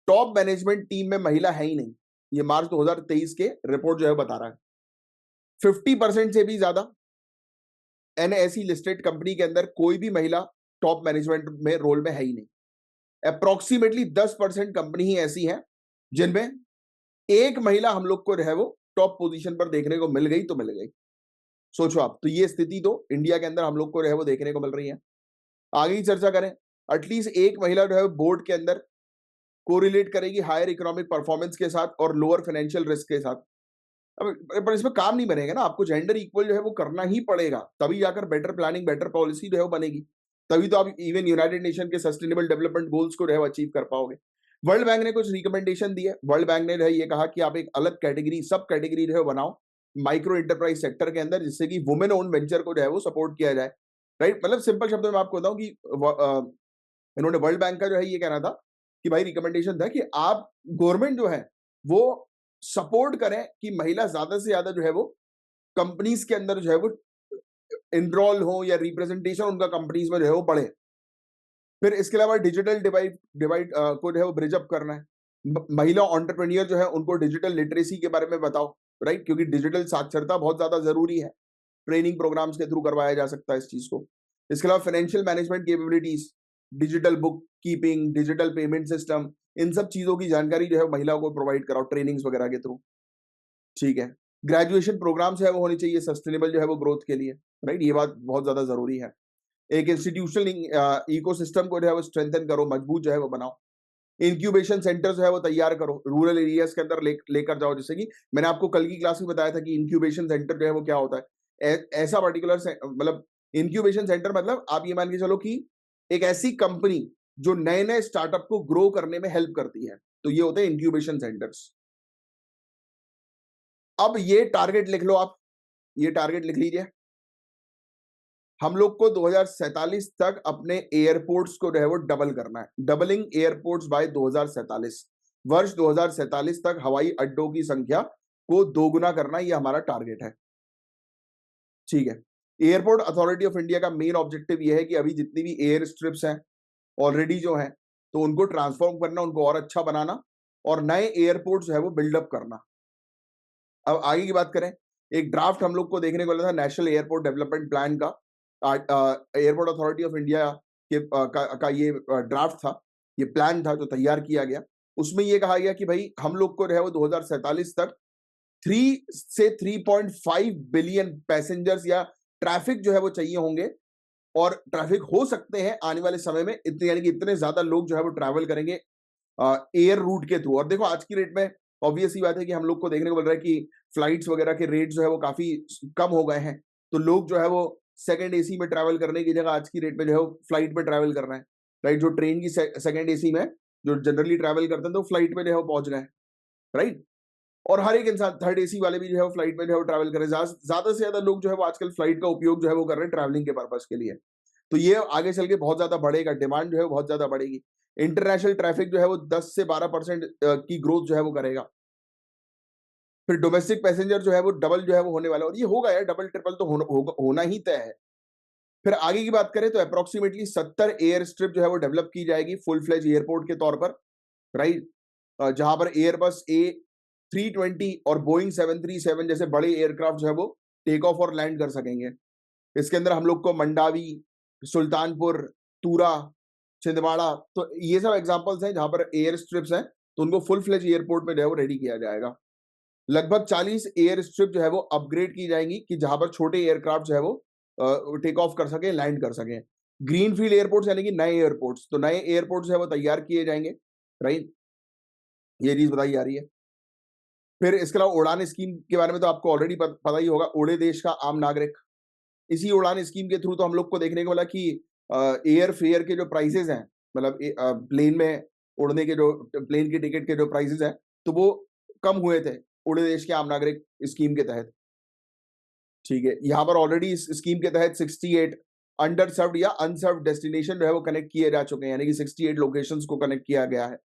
Speaker 1: टॉप मैनेजमेंट टीम में महिला है ही नहीं। ये मार्च 2023 के रिपोर्ट जो है बता रहा है। 50% से भी ज्यादा एनएसई लिस्टेड कंपनी के अंदर कोई भी महिला टॉप मैनेजमेंट में रोल में है ही नहीं। अप्रोक्सीमेटली 10% कंपनी ही ऐसी है जिनमें एक महिला हम लोग को जो है वो टॉप पोजीशन पर देखने को मिल गई तो मिल गई। सोचो आप, तो ये स्थिति तो इंडिया के अंदर हम लोग को जो है वो देखने को मिल रही है। आगे की चर्चा करें, एटलीस्ट एक महिला जो है बोर्ड के अंदर कोरिलेट करेगी हायर इकोनॉमिक परफॉर्मेंस के साथ और लोअर फाइनेंशियल रिस्क के साथ। अब पर इसमें काम नहीं बनेगा ना, आपको जेंडर इक्वल जो है वो करना ही पड़ेगा, तभी जाकर बेटर प्लानिंग, बेटर पॉलिसी जो है वो बनेगी। तभी तो आप इवन यूनाइटेड नेशन के सस्टेनेबल डेवलपमेंट गोल्स को जो है अचीव कर पाओगे। वर्ल्ड बैंक ने कुछ रिकमेंडेशन दी है। वर्ल्ड बैंक ने जो है ये कहा कि आप एक अलग कैटेगरी, सब कैटेगरी जो है बनाओ माइक्रो एंटरप्राइज सेक्टर के अंदर, जिससे कि वुमेन ओन वेंचर को जो है वो सपोर्ट किया जाए, राइट। मतलब सिंपल शब्दों में आपको बताऊं कि इन्होंने वर्ल्ड बैंक का जो है ये कहना था कि भाई रिकमेंडेशन था कि आप गवर्नमेंट जो है वो सपोर्ट करें कि महिला ज्यादा से ज्यादा जो है वो कंपनीज के अंदर जो है वो इनरोल हो या रिप्रेजेंटेशन उनका कंपनीज में जो है वो बढ़े। फिर इसके अलावा डिजिटल डिवाइड डिवाइड को जो है वो ब्रिज अप करना है। महिला एंटरप्रेन्योर जो है उनको डिजिटल लिटरेसी के बारे में बताओ, राइट, क्योंकि डिजिटल साक्षरता बहुत ज्यादा जरूरी है। ट्रेनिंग प्रोग्राम्स के थ्रू करवाया जा सकता है इस चीज को। इसके अलावा financial management capabilities, digital bookkeeping, digital payment system, इन सब चीजों की जानकारी जो है महिलाओं को प्रोवाइड कराओ ट्रेनिंग्स वगैरह के थ्रू। ठीक है, ग्रेजुएशन प्रोग्राम्स है वो होनी चाहिए सस्टेनेबल जो है वो ग्रोथ के लिए, राइट, ये बात बहुत ज्यादा जरूरी है। एक इंस्टीट्यूशनल इकोसिस्टम को जो है वो स्ट्रेंथन करो, मजबूत जो है वो बनाओ। इंक्यूबेशन सेंटर जो है वो तैयार करो, रूरल एरियाज के अंदर लेकर जाओ। जैसे कि मैंने आपको कल की क्लास में बताया था कि इंक्यूबेशन सेंटर जो है वो क्या होता है। ऐसा पर्टिकुलर मतलब इंक्यूबेशन सेंटर मतलब आप ये मान के चलो कि एक ऐसी कंपनी जो नए नए स्टार्टअप को ग्रो करने में हेल्प करती है, तो ये होते हैं इंक्यूबेशन सेंटर्स। अब ये टारगेट लिख लो आप, ये टारगेट लिख लीजिए। हम लोग को 2047 तक अपने एयरपोर्ट्स को जो है वो डबल करना है, डबलिंग एयरपोर्ट्स बाय 2047। वर्ष 2047 तक हवाई अड्डों की संख्या को दोगुना करना, ये हमारा टारगेट है। ठीक है, एयरपोर्ट अथॉरिटी ऑफ इंडिया का मेन ऑब्जेक्टिव ये है कि अभी जितनी भी एयर स्ट्रिप्स हैं ऑलरेडी जो हैं, तो उनको ट्रांसफॉर्म करना, उनको और अच्छा बनाना और नए एयरपोर्ट जो है वो बिल्डअप करना। अब आगे की बात करें, एक ड्राफ्ट हम लोग को देखने को मिला था नेशनल एयरपोर्ट डेवलपमेंट प्लान का। एयरपोर्ट अथॉरिटी ऑफ इंडिया का ये ड्राफ्ट था, ये प्लान था जो तैयार किया गया। उसमें ये कहा गया कि भाई हम लोग को जो है वो 2047 तक 3 से 3.5 बिलियन पैसेंजर्स या ट्रैफिक जो है वो चाहिए होंगे, और ट्रैफिक हो सकते हैं आने वाले समय में इतने, यानी कि इतने ज्यादा लोग जो है वो ट्रैवल करेंगे एयर रूट के थ्रू। और देखो आज की डेट में ऑब्वियस सी बात है कि हम लोग को देखने को मिल रहा है कि फ्लाइट्स वगैरह के रेट जो है वो काफी कम हो गए हैं, तो लोग जो है वो सेकंड एसी में ट्रैवल करने की जगह आज की डेट में जो है फ्लाइट में ट्रैवल कर रहे हैं, राइट। जो ट्रेन की सेकंड एसी में जो जनरली ट्रैवल करते हैं तो फ्लाइट में जो है वो पहुंच गए, राइट। और हर एक इंसान थर्ड एसी वाले भी जो है वो फ्लाइट में जो है वो ट्रैवल कर रहे हैं। ज्यादा से ज्यादा लोग जो है वो आजकल फ्लाइट का उपयोग जो है वो कर रहे हैं ट्रैवलिंग के पर्पज के लिए। तो ये आगे चल के बहुत ज्यादा बढ़ेगा, डिमांड जो है बहुत ज्यादा बढ़ेगी। इंटरनेशनल ट्रैफिक जो है वो 10 से 12% की ग्रोथ जो है वो करेगा। फिर डोमेस्टिक पैसेंजर जो है वो डबल जो है वो होने वाला है, और ये होगा यार, डबल ट्रिपल तो होना ही तय है। फिर आगे की बात करें तो अप्रोक्सीमेटली 70 एयर स्ट्रिप जो है वो डेवलप की जाएगी फुल फ्लेज एयरपोर्ट के तौर पर, राइट। जहां पर एयरबस A320 और बोइंग 737 जैसे बड़े एयरक्राफ्ट जो है वो टेक ऑफ और लैंड कर सकेंगे। इसके अंदर हम लोग को मंडावी, सुल्तानपुर, तूरा, छिंदवाड़ा, तो ये सब एग्जांपल्स हैं जहां पर एयर स्ट्रिप्स हैं, तो उनको फुल फ्लेज एयरपोर्ट में जो है वो रेडी किया जाएगा। लगभग 40 एयर स्ट्रिप जो है वो अपग्रेड की जाएंगी कि जहां पर छोटे एयरक्राफ्ट जो है वो टेक ऑफ कर सके, लैंड कर सके। ग्रीनफील्ड एयरपोर्ट्स यानी कि नए एयरपोर्ट्स, तो नए एयरपोर्ट जो है वो तैयार किए जाएंगे, राइट। ये चीज बताई जा रही है। फिर इसके अलावा उड़ान स्कीम के बारे में तो आपको ऑलरेडी पता ही होगा, उड़े देश का आम नागरिक। इसी उड़ान स्कीम के थ्रू तो हम लोग को देखने को मिला कि एयर फेयर के जो प्राइसेस हैं, मतलब प्लेन में उड़ने के जो प्लेन की टिकट के जो प्राइसेस हैं, तो वो कम हुए थे उड़े देश के आम नागरिक स्कीम के तहत। ठीक है, यहाँ पर ऑलरेडी इस स्कीम के तहत 68 अंडर सर्व्ड या अनसर्व्ड डेस्टिनेशन जो है वो कनेक्ट किए जा चुके हैं, यानी कि 68 लोकेशंस को कनेक्ट किया गया है।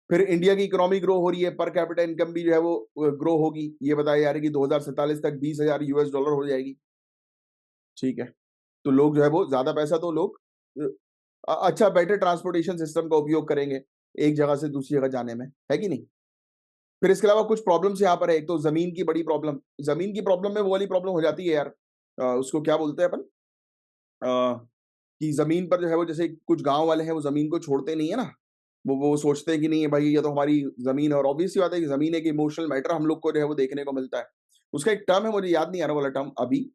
Speaker 1: फिर इंडिया की इकोनॉमी ग्रो हो रही है, पर कैपिटा इनकम भी जो है वो ग्रो होगी। ये बताया जा रहा है कि 2047 तक $20,000 हो जाएगी। ठीक है, तो लोग जो है वो ज्यादा पैसा तो लोग अच्छा बेटर ट्रांसपोर्टेशन सिस्टम का उपयोग करेंगे एक जगह से दूसरी जगह जाने में, है कि नहीं। फिर इसके अलावा कुछ प्रॉब्लम्स यहाँ पर है। एक तो जमीन की बड़ी प्रॉब्लम, जमीन की प्रॉब्लम में वो वाली प्रॉब्लम हो जाती है यार, उसको क्या बोलते हैं अपन, कि जमीन पर जो है वो जैसे कुछ गांव वाले हैं वो जमीन को छोड़ते नहीं है ना, वो सोचते हैं कि नहीं है भाई ये तो हमारी जमीन है, और ऑब्वियस सी बात है कि जमीन एक इमोशनल मैटर हम लोग को जो है वो देखने को मिलता है। उसका एक टर्म है, मुझे याद नहीं आ रहा वाला टर्म अभी।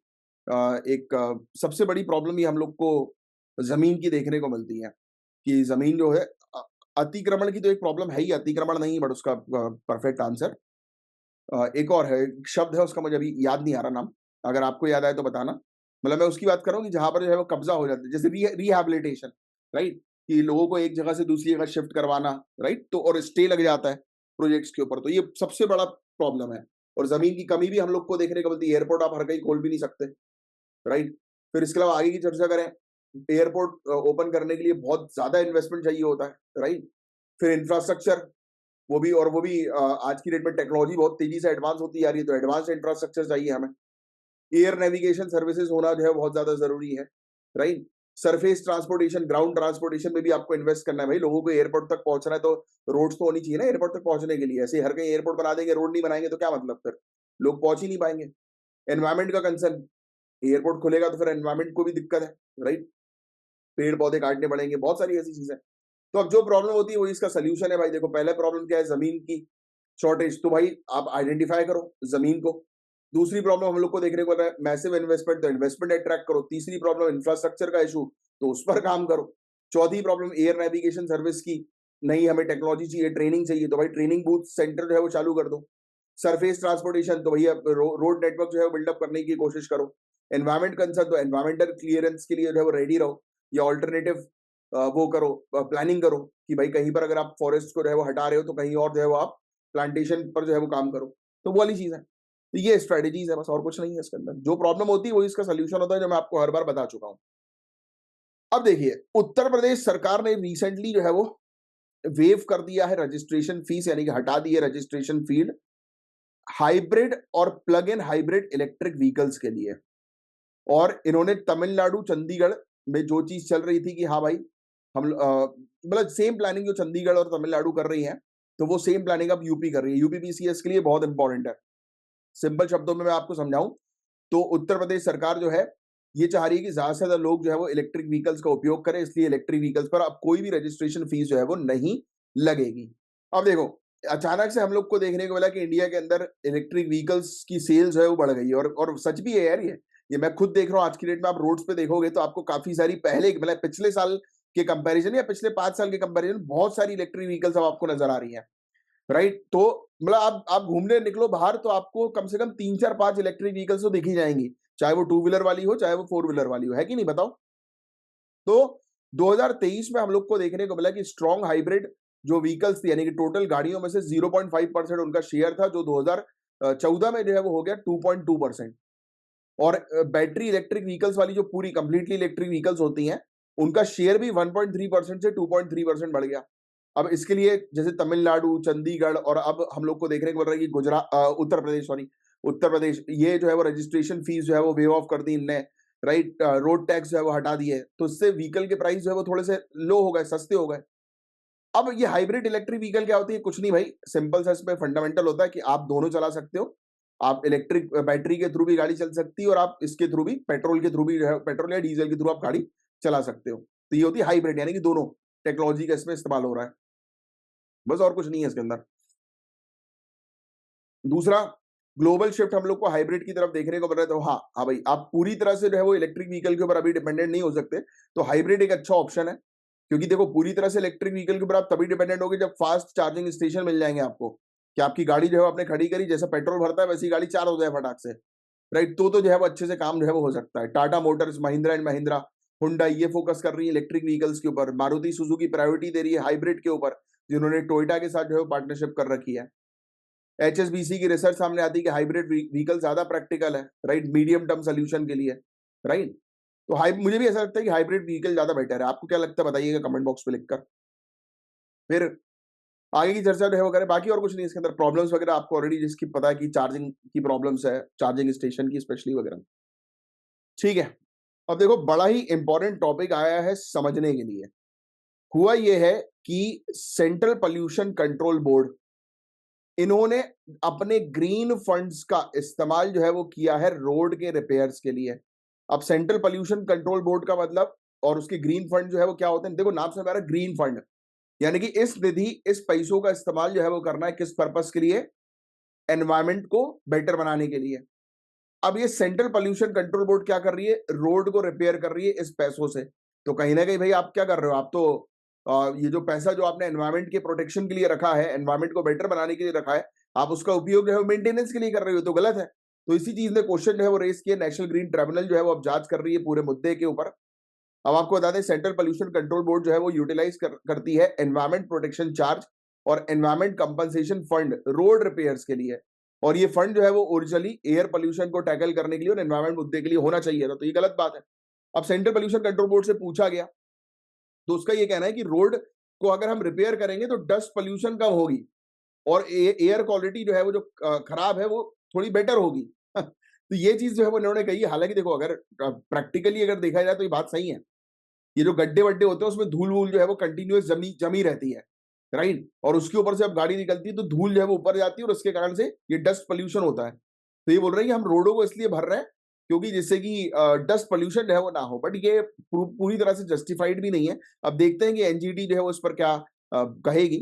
Speaker 1: सबसे बड़ी प्रॉब्लम ये हम लोग को जमीन की देखने को मिलती है कि जमीन जो है अतिक्रमण की तो एक प्रॉब्लम है ही, अतिक्रमण नहीं बट उसका परफेक्ट आंसर एक और है, एक शब्द है उसका मुझे अभी याद नहीं आ रहा नाम, अगर आपको याद आए तो बताना। मतलब मैं उसकी बात कर रहा हूँ कि जहां पर जो है वो कब्जा हो जाता है, जैसे रिहैबिलिटेशन, राइट, कि लोगों को एक जगह से दूसरी जगह शिफ्ट करवाना, राइट, तो और स्टे लग जाता है प्रोजेक्ट्स के ऊपर, तो ये सबसे बड़ा प्रॉब्लम है। और जमीन की कमी भी हम लोग को देखने को मिलती है, एयरपोर्ट आप हर कहीं खोल भी नहीं सकते, राइट। फिर इसके अलावा आगे की चर्चा करें, एयरपोर्ट ओपन करने के लिए बहुत ज्यादा इन्वेस्टमेंट चाहिए होता है, राइट। फिर इंफ्रास्ट्रक्चर, वो भी आज की डेट में टेक्नोलॉजी बहुत तेजी से एडवांस होती जा रही है, तो एडवांस इंफ्रास्ट्रक्चर चाहिए हमें। एयर नेविगेशन सर्विसेज होना जो है बहुत ज्यादा जरूरी है, right. Surface transportation, ground transportation में भी आपको इन्वेस्ट करना है भाई, लोगों को एयरपोर्ट तक पहुंचना है तो रोड्स तो होनी चाहिए ना एयरपोर्ट तक पहुंचने के लिए। ऐसे हर कहीं एयरपोर्ट बना देंगे, रोड नहीं बनाएंगे तो क्या मतलब, फिर लोग पहुंच ही नहीं पाएंगे। एनवायरमेंट का कंसर्न, एयरपोर्ट खुलेगा तो फिर एनवायरमेंट को भी दिक्कत है, राइट, पेड़ पौधे काटने पड़ेंगे, बहुत सारी ऐसी चीजें। तो अब जो प्रॉब्लम होती है वो इसका सोल्यूशन है भाई। देखो पहले प्रॉब्लम क्या है, जमीन की शॉर्टेज, तो भाई आप आइडेंटिफाई करो जमीन को। दूसरी प्रॉब्लम हम लोग को देखने को मिल रहा है मैसिव इन्वेस्टमेंट, तो इन्वेस्टमेंट अट्रैक्ट करो। तीसरी प्रॉब्लम इंफ्रास्ट्रक्चर का इशू, तो उस पर काम करो। चौथी प्रॉब्लम एयर नेविगेशन सर्विस की, नहीं हमें टेक्नोलॉजी चाहिए, ट्रेनिंग चाहिए, तो भाई ट्रेनिंग बूथ सेंटर जो है वो चालू कर दो। सरफेस ट्रांसपोर्टेशन, तो भैया रोड नेटवर्क जो है वो बिल्डअप करने की कोशिश करो। एनवायरमेंट कंसर्न, तो एनवायरमेंटल क्लियरेंस के लिए जो है वो रेडी रहो, या ऑल्टरनेटिव वो करो, प्लानिंग करो कि भाई कहीं पर अगर आप फॉरेस्ट को जो है वो हटा रहे हो तो कहीं और जो है वो आप प्लांटेशन पर जो है वो काम करो। तो वो वाली चीज है, तो ये स्ट्रेटेजीज है बस, और कुछ नहीं है इसके अंदर। जो प्रॉब्लम होती है वो इसका सोल्यूशन होता है, जो मैं आपको हर बार बता चुका हूं। अब देखिए, उत्तर प्रदेश सरकार ने रिसेंटली जो है वो वेव कर दिया है रजिस्ट्रेशन फीस, यानी कि हटा दी है रजिस्ट्रेशन फीस हाइब्रिड और plug in hybrid electric vehicles के लिए। और इन्होंने तमिलनाडु, चंडीगढ़ में जो चीज चल रही थी कि हाँ भाई हम मतलब सेम प्लानिंग जो चंडीगढ़ और तमिलनाडु कर रही है, तो वो सेम प्लानिंग अब यूपी कर रही है। यूपी पीसीएस के लिए बहुत इंपॉर्टेंट है। सिंपल शब्दों में मैं आपको समझाऊं तो उत्तर प्रदेश सरकार जो है ये चाह रही है कि ज्यादा से ज्यादा लोग जो है वो इलेक्ट्रिक व्हीकल्स का उपयोग करें, इसलिए इलेक्ट्रिक व्हीकल्स पर अब कोई भी रजिस्ट्रेशन फीस जो है वो नहीं लगेगी। अब देखो, अचानक से हम लोग को देखने को मिला कि इंडिया के अंदर इलेक्ट्रिक व्हीकल्स की सेल्स जो है वो बढ़ गई है, और सच भी है यार। ये मैं खुद देख रहा हूँ, आज की डेट में आप रोड्स पे देखोगे तो आपको काफी सारी पहले मतलब पिछले साल के कंपैरिजन या पिछले 5 साल के कंपैरिजन बहुत सारी इलेक्ट्रिक व्हीकल्स अब आपको नजर आ रही हैं। राइट? तो मतलब आप घूमने निकलो बाहर तो आपको कम से कम 3-4-5 इलेक्ट्रिक व्हीकल्स तो दिख ही जाएँगी, चाहे वो टू व्हीलर वाली हो, चाहे वो फोर व्हीलर वाली हो, है कि नहीं बताओ? तो 2023 में हम लोग को देखने को मिला कि स्ट्रॉन्ग हाइब्रिड जो व्हीकल्स थी, यानी कि टोटल गाड़ियों में से 0.5% उनका शेयर था, जो 2014 में जो है वो हो गया 2.2%। और बैटरी इलेक्ट्रिक व्हीकल्स वाली जो पूरी कंप्लीटली इलेक्ट्रिक व्हीकल्स होती हैं, उनका शेयर भी 1.3% से 2.3% बढ़ गया। अब इसके लिए जैसे तमिलनाडु, चंडीगढ़ और अब हम लोग को देखने को मिल रहा है कि उत्तर प्रदेश, सॉरी, उत्तर प्रदेश, ये जो है वो रजिस्ट्रेशन फीस जो है वो वेव ऑफ कर दी इनने, राइट? रोड टैक्स जो है वो हटा दिए, तो इससे व्हीकल के प्राइस जो है वो थोड़े से लो हो गए, सस्ते हो गए। अब ये हाइब्रिड इलेक्ट्रिक व्हीकल क्या होती है? कुछ नहीं भाई, सिंपल सा इसमें फंडामेंटल होता है कि आप दोनों चला सकते हो। आप इलेक्ट्रिक बैटरी के थ्रू भी गाड़ी चल सकती है और आप इसके थ्रू भी पेट्रोल के थ्रू भी जो है पेट्रोल या डीजल के थ्रू आप गाड़ी चला सकते हो। तो ये होती है हाइब्रिड, यानी कि दोनों टेक्नोलॉजी का इसमें इस्तेमाल हो रहा है। बस और कुछ नहीं है इसके अंदर। दूसरा, ग्लोबल शिफ्ट हम लोग को हाइब्रिड की तरफ देखने को मिल रहा है, तो हाँ, हाँ भाई, आप पूरी तरह से जो है वो इलेक्ट्रिक व्हीकल के ऊपर अभी डिपेंडेंट नहीं हो सकते, तो हाइब्रिड एक अच्छा ऑप्शन है। क्योंकि देखो पूरी तरह से इलेक्ट्रिक व्हीकल के ऊपर आप तभी डिपेंडेंट होगे जब फास्ट चार्जिंग स्टेशन मिल जाएंगे आपको, कि आपकी गाड़ी जो है आपने खड़ी करी, जैसा पेट्रोल भरता है वैसी गाड़ी चार्ज हो जाए फटाक से, राइट? तो जो है वो अच्छे से काम जो है वो हो सकता है। टाटा मोटर्स, महिंद्रा एंड महिंद्रा, हुंडा, ये फोकस कर रही है इलेक्ट्रिक व्हीकल्स के ऊपर। मारुति सुजुकी प्रायोरिटी दे रही है हाइब्रिड के ऊपर, जिन्होंने टोयोटा के साथ जो है पार्टनरशिप कर रखी है। एचएसबीसी की रिसर्च सामने आती है कि हाइब्रिड व्हीकल ज्यादा प्रैक्टिकल है, राइट, मीडियम टर्म सोल्यूशन के लिए, राइट? तो मुझे भी ऐसा लगता है कि हाइब्रिड व्हीकल ज्यादा बेटर है। आपको क्या लगता है बताइएगा कमेंट बॉक्स में लिखकर। फिर आगे की चर्चा जो है वो करें। बाकी और कुछ नहीं इसके अंदर, प्रॉब्लम्स वगैरह आपको ऑलरेडी जिसकी पता है कि चार्जिंग की प्रॉब्लम्स है, चार्जिंग स्टेशन की स्पेशली वगैरह, ठीक है। अब देखो बड़ा ही इंपॉर्टेंट टॉपिक आया है समझने के लिए। हुआ ये है कि सेंट्रल पोल्यूशन कंट्रोल बोर्ड, इन्होंने अपने ग्रीन फंड्स का इस्तेमाल जो है वो किया है रोड के रिपेयर्स के लिए। अब सेंट्रल पोल्यूशन कंट्रोल बोर्ड का मतलब और उसके ग्रीन फंड जो है वो क्या होते हैं? देखो नाम से हमारा ग्रीन फंड, यानी कि इस निधि, इस पैसों का इस्तेमाल जो है वो करना है किस पर्पस के लिए? एनवायरमेंट को बेटर बनाने के लिए। अब ये सेंट्रल पोल्यूशन कंट्रोल बोर्ड क्या कर रही है? रोड को रिपेयर कर रही है इस पैसों से। तो कहीं ना कहीं भाई आप क्या कर रहे हो? आप तो ये जो पैसा जो आपने एनवायरमेंट के प्रोटेक्शन के लिए रखा है, एनवायरमेंट को बेटर बनाने के लिए रखा है, आप उसका उपयोग जो है मेंटेनेंस के लिए कर रहे हो, तो गलत है। तो इसी चीज ने क्वेश्चन जो है वो रेस किया। नेशनल ग्रीन ट्रिब्यूनल जो है वो अब जांच कर रही है पूरे मुद्दे के ऊपर। अब आपको बता दें, सेंट्रल पोल्यूशन कंट्रोल बोर्ड जो है वो यूटिलाइज करती है एनवायरमेंट प्रोटेक्शन चार्ज और environment compensation fund road repairs के लिए। और ये फंड जो है वो ओरिजिनली एयर पोल्यूशन को टैकल करने के लिए और एनवायरमेंट मुद्दे के लिए होना चाहिए था, तो ये गलत बात है। अब सेंट्रल पोल्यूशन कंट्रोल बोर्ड से पूछा गया, तो उसका ये कहना है कि रोड को अगर हम रिपेयर करेंगे तो डस्ट पोल्यूशन कम होगी और एयर क्वालिटी जो है वो जो खराब है वो थोड़ी बेटर होगी। तो ये चीज जो है वो इन्होंने कही। हालांकि देखो अगर प्रैक्टिकली अगर देखा जाए तो ये बात सही है। ये जो गड्ढे वड्ढे होते हैं उसमें धूल वूल जो है वो कंटिन्यूअस जमी जमी रहती है, राइट? और उसके ऊपर से अब गाड़ी निकलती है तो धूल जो है वो ऊपर जाती है और उसके कारण से ये डस्ट पोल्यूशन होता है। तो ये बोल रहे हैं कि हम रोडों को इसलिए भर रहे हैं क्योंकि जिससे कि डस्ट पोल्यूशन जो है वो ना हो। बट ये पूरी तरह से जस्टिफाइड भी नहीं है। अब देखते हैं कि एनजीटी जो है वो इस पर क्या कहेगी।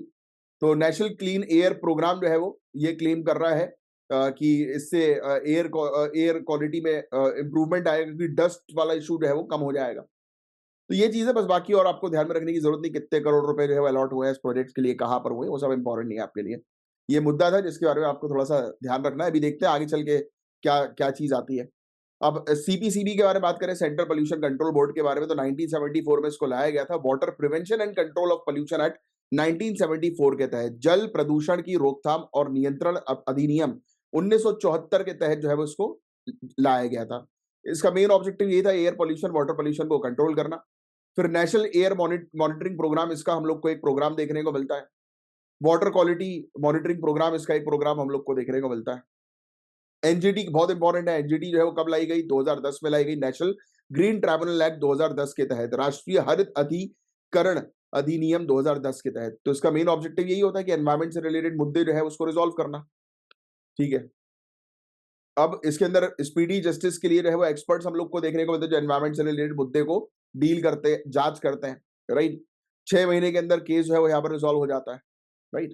Speaker 1: तो नेशनल क्लीन एयर प्रोग्राम जो है वो ये क्लेम कर रहा है कि इससे एयर क्वालिटी में इंप्रूवमेंट आएगा, क्योंकि डस्ट वाला इशू जो है वो कम हो जाएगा। तो ये चीज़ है बस। बाकी और आपको ध्यान में रखने की ज़रूरत नहीं कितने करोड़ रुपए जो है वो अलॉट हुए हैं इस प्रोजेक्ट के लिए, कहाँ पर हुए, वो सब इम्पोर्टेंट नहीं है आपके लिए। ये मुद्दा था जिसके बारे में आपको थोड़ा-सा ध्यान रखना है। अभी देखते हैं आगे चल के क्या क्या चीज़ आती है। अब सीपीसीबी के बारे में बात करें, सेंट्रल पोल्यूशन कंट्रोल बोर्ड के बारे में, तो 1974 में इसको लाया गया था। Water prevention and control of pollution act 1974 के तहत जल प्रदूषण की रोकथाम और नियंत्रण अधिनियम 1974 के तहत जो है वो इसको लाया गया था। इसका मेन ऑब्जेक्टिव ये था एयर पोल्यूशन, वाटर पोल्यूशन को कंट्रोल करना। फिर नेशनल एयर मॉनिटरिंग प्रोग्राम, इसका हम लोग को एक प्रोग्राम देखने को मिलता है। वाटर क्वालिटी मॉनिटरिंग प्रोग्राम, इसका एक प्रोग्राम हम लोग को देखने को मिलता है। एनजीटी बहुत इंपॉर्टेंट है। एनजीटी जो है वो कब लाई गई? 2010 में लाई गई, नेशनल ग्रीन ट्रिब्यूनल एक्ट 2010 के तहत, राष्ट्रीय हरित अधिकरण अधिनियम 2010 के तहत। तो इसका मेन ऑब्जेक्टिव यही होता है कि एनवायरमेंट से रिलेटेड मुद्दे जो है उसको रिजॉल्व करना, ठीक है। अब इसके अंदर स्पीडी जस्टिस के लिए जो है वो एक्सपर्ट्स हम लोग को देखने को मिलते हैं जो एनवायरमेंट से रिलेटेड मुद्दे को डील करते हैं, जांच करते हैं, राइट? 6 महीने के अंदर केस जो है वो यहाँ पर रिजॉल्व हो जाता है, राइट?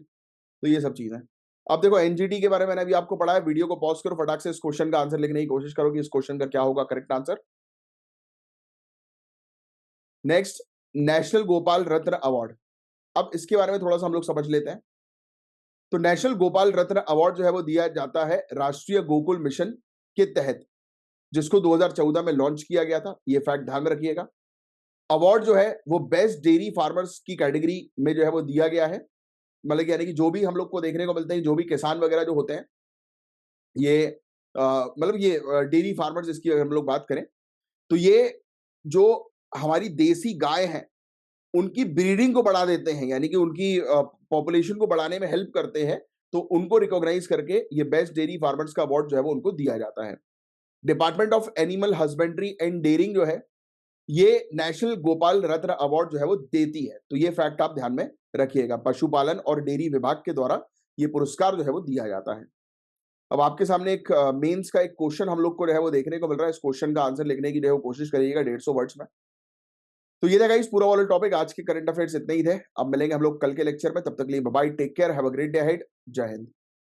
Speaker 1: तो ये सब चीज है। अब देखो एनजीटी के बारे में मैंने अभी आपको पढ़ा है। वीडियो को पॉज करो, फटाक से इस क्वेश्चन का आंसर लिखने की कोशिश करो कि इस क्वेश्चन का क्या होगा correct answer. Next, national Gopal Ratna award. अब इसके बारे में थोड़ा सा हम लोग समझ लेते हैं। तो नेशनल गोपाल रत्न अवार्ड जो है वो दिया जाता है राष्ट्रीय गोकुल मिशन के तहत, जिसको 2014 में लॉन्च किया गया था। ये फैक्ट ध्यान में रखिएगा। अवार्ड जो है वो बेस्ट डेयरी फार्मर्स की कैटेगरी में जो है वो दिया गया है। मतलब यानी कि जो भी हम लोग को देखने को मिलते हैं, जो भी किसान वगैरह जो होते हैं, ये मतलब ये डेयरी फार्मर्स, इसकी अगर हम लोग बात करें, तो ये जो हमारी देसी गाय हैं, उनकी ब्रीडिंग को बढ़ा देते हैं, यानी कि उनकी पॉपुलेशन को बढ़ाने में हेल्प करते हैं, तो उनको रिकॉग्नाइज करके ये बेस्ट डेयरी फार्मर्स का अवार्ड जो है वो उनको दिया जाता है। Department of animal husbandry and dairying जो है, ये नेशनल गोपाल रत्न अवार्ड जो है वो देती है। तो ये फैक्ट आप ध्यान में रखिएगा। पशुपालन और डेयरी विभाग के द्वारा ये पुरस्कार जो है वो दिया जाता है। अब आपके सामने एक मेंस का एक क्वेश्चन हम लोग को जो है वो देखने को मिल रहा है। इस क्वेश्चन का आंसर लिखने की जो है वो कोशिश करिएगा 150 वर्ड्स में। तो ये था गाइस पूरा वाला टॉपिक। आज के करंट अफेयर्स इतने ही थे। अब मिलेंगे हम लोग कल के लेक्चर में। तब तक के लिए bye bye, take care, have a great day ahead. जय हिंद।